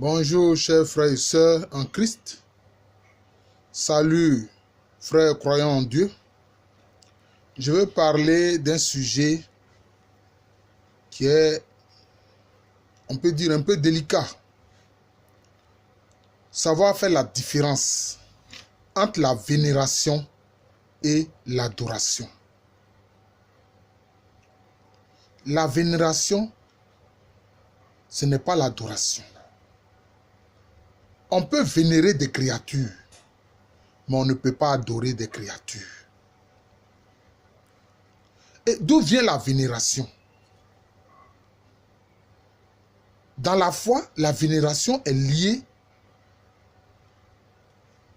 Bonjour chers frères et sœurs en Christ. Salut frères croyants en Dieu. Je veux parler d'un sujet qui est, on peut dire, un peu délicat. Savoir faire la différence entre la vénération et l'adoration. La vénération, ce n'est pas l'adoration. On peut vénérer des créatures, mais on ne peut pas adorer des créatures. Et d'où vient la vénération? Dans la foi, la vénération est liée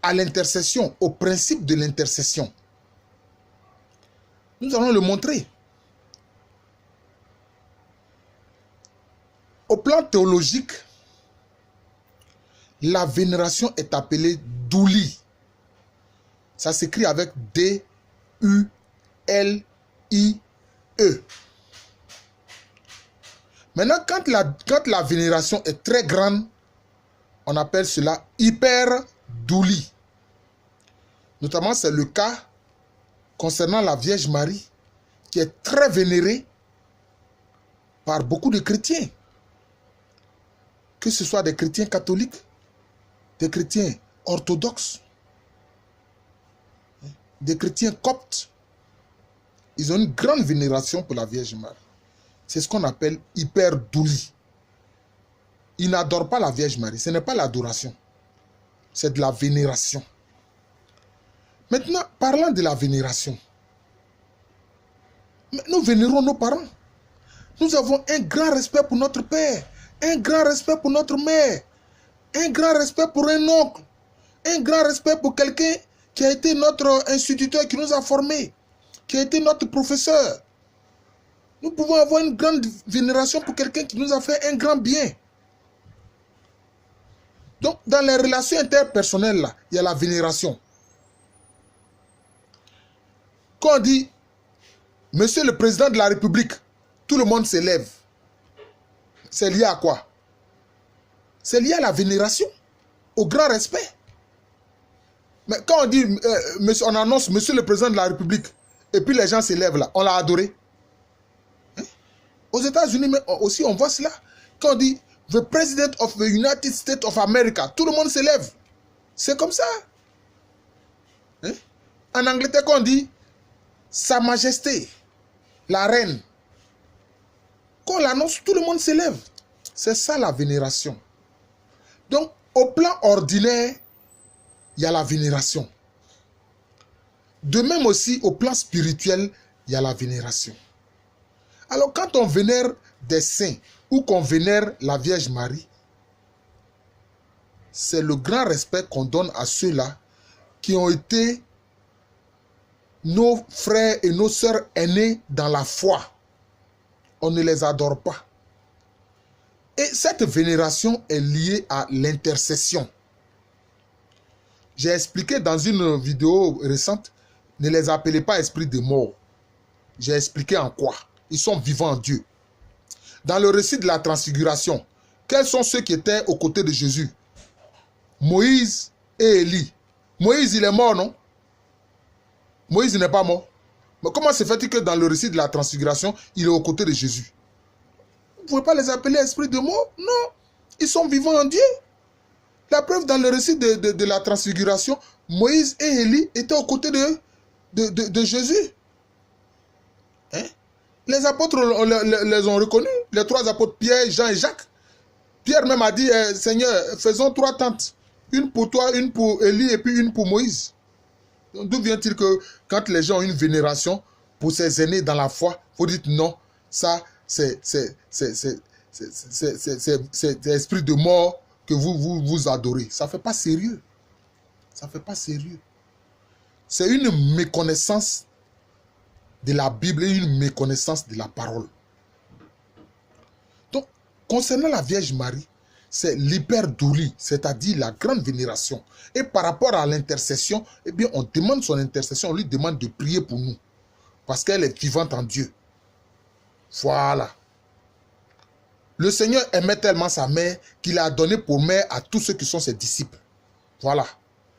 à l'intercession, au principe de l'intercession. Nous allons le montrer. Au plan théologique, la vénération est appelée douli. Ça s'écrit avec D-U-L-I-E. Maintenant, quand la vénération est très grande, on appelle cela hyperdouli. Notamment, c'est le cas concernant la Vierge Marie, qui est très vénérée par beaucoup de chrétiens. Que ce soit des chrétiens catholiques, des chrétiens orthodoxes, des chrétiens coptes, ils ont une grande vénération pour la Vierge Marie. C'est ce qu'on appelle hyperdouli. Ils n'adorent pas la Vierge Marie. Ce n'est pas l'adoration. C'est de la vénération. Maintenant, parlant de la vénération, nous vénérons nos parents. Nous avons un grand respect pour notre père, un grand respect pour notre mère, un grand respect pour un oncle, un grand respect pour quelqu'un qui a été notre instituteur, qui nous a formés, qui a été notre professeur. Nous pouvons avoir une grande vénération pour quelqu'un qui nous a fait un grand bien. Donc, dans les relations interpersonnelles, là, il y a la vénération. Quand on dit « Monsieur le Président de la République », tout le monde s'élève. C'est lié à quoi? C'est lié à la vénération, au grand respect. Mais quand on dit, on annonce Monsieur le Président de la République, et puis les gens s'élèvent là, on l'a adoré. Hein? Aux États-Unis aussi, on voit cela. Quand on dit The President of the United States of America, tout le monde s'élève. C'est comme ça. Hein? En Angleterre, quand on dit Sa Majesté, la Reine, quand on l'annonce, tout le monde s'élève. C'est ça la vénération. Donc, au plan ordinaire, il y a la vénération. De même aussi, au plan spirituel, il y a la vénération. Alors, quand on vénère des saints ou qu'on vénère la Vierge Marie, c'est le grand respect qu'on donne à ceux-là qui ont été nos frères et nos sœurs aînés dans la foi. On ne les adore pas. Et cette vénération est liée à l'intercession. J'ai expliqué dans une vidéo récente, ne les appelez pas esprits de mort. J'ai expliqué en quoi. Ils sont vivants en Dieu. Dans le récit de la transfiguration, quels sont ceux qui étaient aux côtés de Jésus? Moïse et Élie. Moïse, il est mort, non? Moïse n'est pas mort. Mais comment se fait-il que dans le récit de la transfiguration, il est aux côtés de Jésus? Vous ne pouvez pas les appeler esprits de mort? Non. Ils sont vivants en Dieu. La preuve, dans le récit de la transfiguration, Moïse et Élie étaient aux côtés de Jésus. Hein? Les apôtres les ont reconnus. Les trois apôtres, Pierre, Jean et Jacques. Pierre même a dit, Seigneur, faisons 3 tentes. Une pour toi, une pour Élie et puis une pour Moïse. D'où vient-il que quand les gens ont une vénération pour ces aînés dans la foi, vous dites non, ça c'est l'esprit de mort que vous adorez. Ça ne fait pas sérieux. Ça ne fait pas sérieux. C'est une méconnaissance de la Bible et une méconnaissance de la parole. Donc, concernant la Vierge Marie, c'est l'hyperdouli, c'est-à-dire la grande vénération. Et par rapport à l'intercession, eh bien, on demande son intercession, on lui demande de prier pour nous. Parce qu'elle est vivante en Dieu. Voilà. Le Seigneur aimait tellement sa mère qu'il a donné pour mère à tous ceux qui sont ses disciples. Voilà.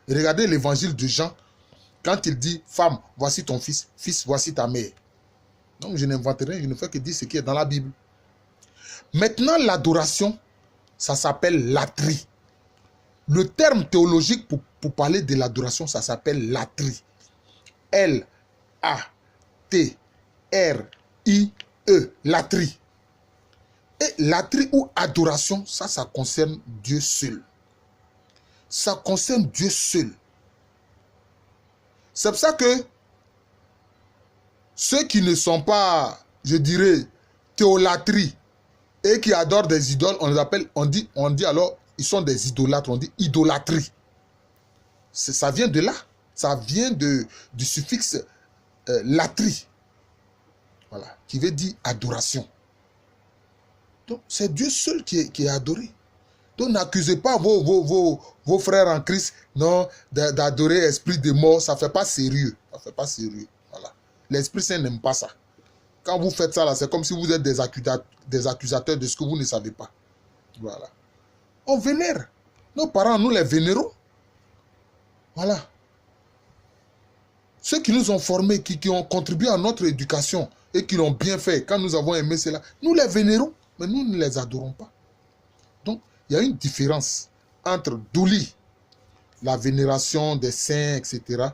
Et regardez l'évangile de Jean. Quand il dit, femme, voici ton fils, fils, voici ta mère. Donc je n'invente rien, je ne fais que dire ce qui est dans la Bible. Maintenant, l'adoration, ça s'appelle latrie. Le terme théologique pour parler de l'adoration, ça s'appelle latrie. L-A-T-R-I-E, latrie. Et latrie ou adoration, ça concerne Dieu seul. Ça concerne Dieu seul. C'est pour ça que ceux qui ne sont pas, je dirais, théolatrie et qui adorent des idoles, on les appelle, on dit alors, ils sont des idolâtres, on dit idolâtrie. Ça vient de là. Ça vient du suffixe latrie. Voilà, qui veut dire adoration. Donc, c'est Dieu seul qui est adoré. Donc, n'accusez pas vos frères en Christ, non, d'adorer l'esprit de mort. Ça ne fait pas sérieux. Ça ne fait pas sérieux. Voilà. L'Esprit Saint n'aime pas ça. Quand vous faites ça, là, c'est comme si vous êtes des accusateurs de ce que vous ne savez pas. Voilà. On vénère. Nos parents, nous les vénérons. Voilà. Ceux qui nous ont formés, qui ont contribué à notre éducation et qui l'ont bien fait, quand nous avons aimé cela, nous les vénérons, mais nous ne les adorons pas. Donc, il y a une différence entre douli, la vénération des saints, etc.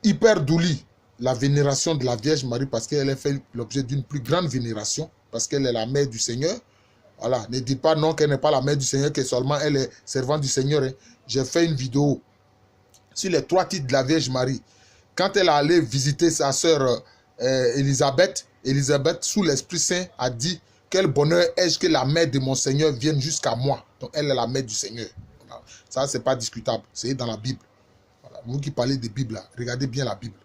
Hyper douli, la vénération de la Vierge Marie, parce qu'elle a fait l'objet d'une plus grande vénération, parce qu'elle est la mère du Seigneur. Voilà, ne dites pas non qu'elle n'est pas la mère du Seigneur, que seulement elle est servante du Seigneur. Hein. J'ai fait une vidéo sur les 3 titres de la Vierge Marie. Quand elle est allée visiter sa sœur Élisabeth, sous l'Esprit Saint, a dit « Quel bonheur est-ce que la mère de mon Seigneur vienne jusqu'à moi ?» Donc, elle est la mère du Seigneur. Voilà. Ça, ce n'est pas discutable. C'est dans la Bible. Voilà. Vous qui parlez de Bible, là, regardez bien la Bible.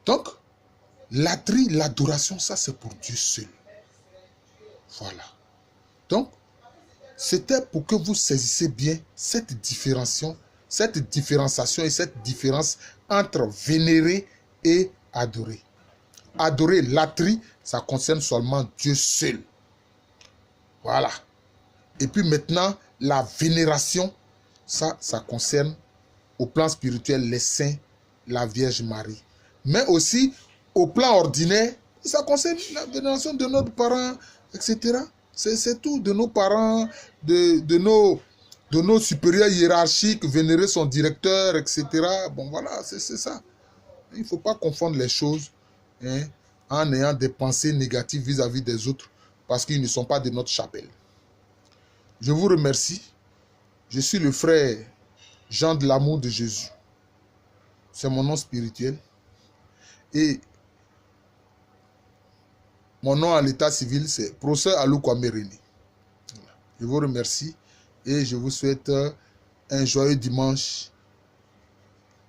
Donc, latrie, l'adoration, ça, c'est pour Dieu seul. Voilà. Donc, c'était pour que vous saisissiez bien cette différenciation et cette différence entre vénérer et adorer. Adorer, latrie, ça concerne seulement Dieu seul. Voilà. Et puis maintenant, la vénération, ça concerne au plan spirituel les saints, la Vierge Marie. Mais aussi, au plan ordinaire, ça concerne la vénération de nos parents, etc. C'est tout, de nos parents, de nos supérieurs hiérarchiques, vénérer son directeur, etc. Bon, voilà, c'est ça. Il ne faut pas confondre les choses en ayant des pensées négatives vis-à-vis des autres parce qu'ils ne sont pas de notre chapelle. Je vous remercie. Je suis le frère Jean de l'amour de Jésus. C'est mon nom spirituel. Et mon nom à l'état civil, c'est Professeur Alou Kwame René. Je vous remercie et je vous souhaite un joyeux dimanche,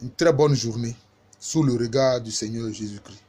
une très bonne journée sous le regard du Seigneur Jésus-Christ.